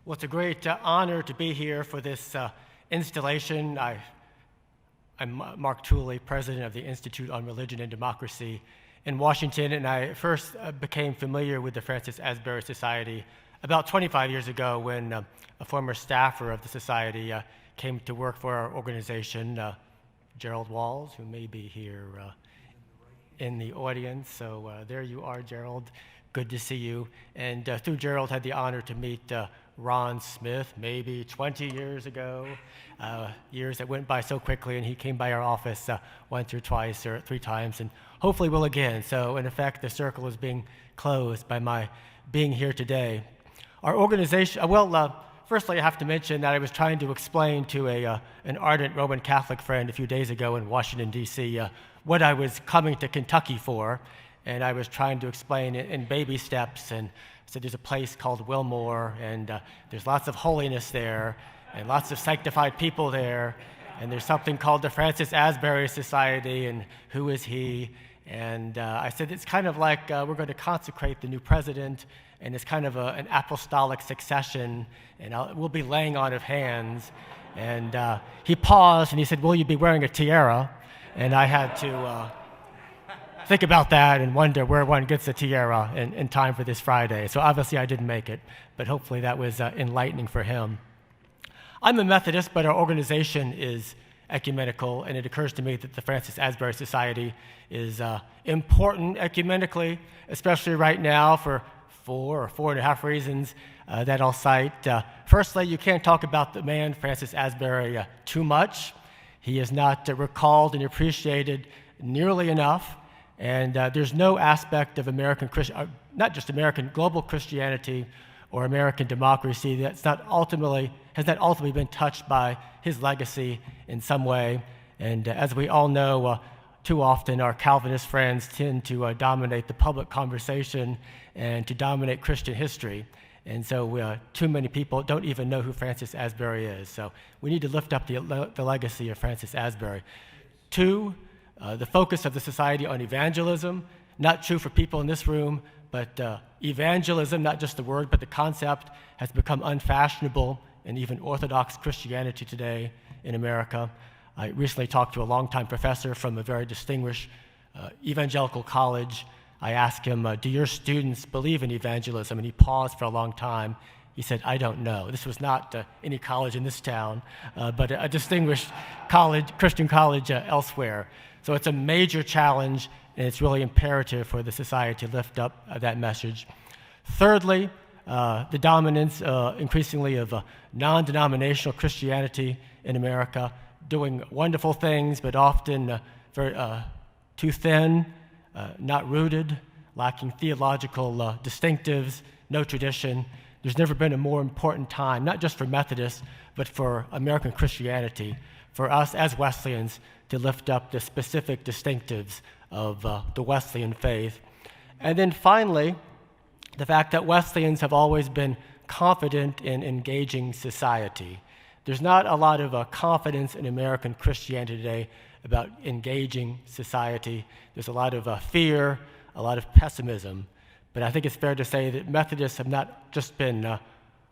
Well, it's a great honor to be here for this installation. I'm Mark Tooley, president of the Institute on Religion and Democracy in Washington, and I first became familiar with the Francis Asbury Society about 25 years ago when a former staffer of the society came to work for our organization, Gerald Walls, who may be here in the audience. So there you are, Gerald. Good to see you. And through Gerald, had the honor to meet Ron Smith maybe 20 years ago, years that went by so quickly, and he came by our office once or twice or 3 times, and hopefully will again. So in effect, the circle is being closed by my being here today. Our organization, firstly I have to mention that I was trying to explain to an ardent Roman Catholic friend a few days ago in Washington, D.C., what I was coming to Kentucky for, and I was trying to explain it in baby steps, and said there's a place called Wilmore, and there's lots of holiness there, and lots of sanctified people there, and there's something called the Francis Asbury Society, and who is he? And I said it's kind of like we're going to consecrate the new president, and it's kind of an apostolic succession, and we'll be laying on of hands. And he paused, and he said, will you be wearing a tiara? And I had to think about that and wonder where one gets a tiara in time for this Friday. So obviously I didn't make it, but hopefully that was enlightening for him. I'm a Methodist, but our organization is ecumenical, and it occurs to me that the Francis Asbury Society is important ecumenically, especially right now for 4 or 4.5 reasons that I'll cite. Firstly, you can't talk about the man, Francis Asbury, too much. He is not recalled and appreciated nearly enough. And there's no aspect of American not just American, global Christianity or American democracy has not ultimately been touched by his legacy in some way. And as we all know, too often our Calvinist friends tend to dominate the public conversation and to dominate Christian history. And so too many people don't even know who Francis Asbury is. So we need to lift up the legacy of Francis Asbury. 2, the focus of the society on evangelism, not true for people in this room, but evangelism, not just the word, but the concept, has become unfashionable in even Orthodox Christianity today in America. I recently talked to a longtime professor from a very distinguished evangelical college. I asked him, do your students believe in evangelism? And he paused for a long time. He said, I don't know. This was not any college in this town, but a distinguished college, Christian college elsewhere. So it's a major challenge, and it's really imperative for the society to lift up that message. Thirdly, the dominance increasingly of non-denominational Christianity in America, doing wonderful things, but often very too thin, not rooted, lacking theological distinctives, no tradition. There's never been a more important time, not just for Methodists, but for American Christianity, for us as Wesleyans to lift up the specific distinctives of the Wesleyan faith. And then finally, the fact that Wesleyans have always been confident in engaging society. There's not a lot of confidence in American Christianity today about engaging society. There's a lot of fear, a lot of pessimism. But I think it's fair to say that Methodists have not just been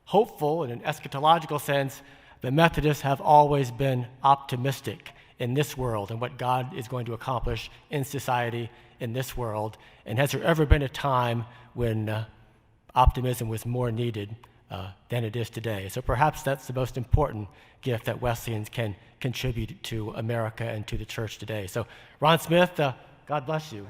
hopeful in an eschatological sense, but Methodists have always been optimistic in this world and what God is going to accomplish in society in this world. And has there ever been a time when optimism was more needed than it is today? So perhaps that's the most important gift that Wesleyans can contribute to America and to the church today. So Ron Smith, God bless you.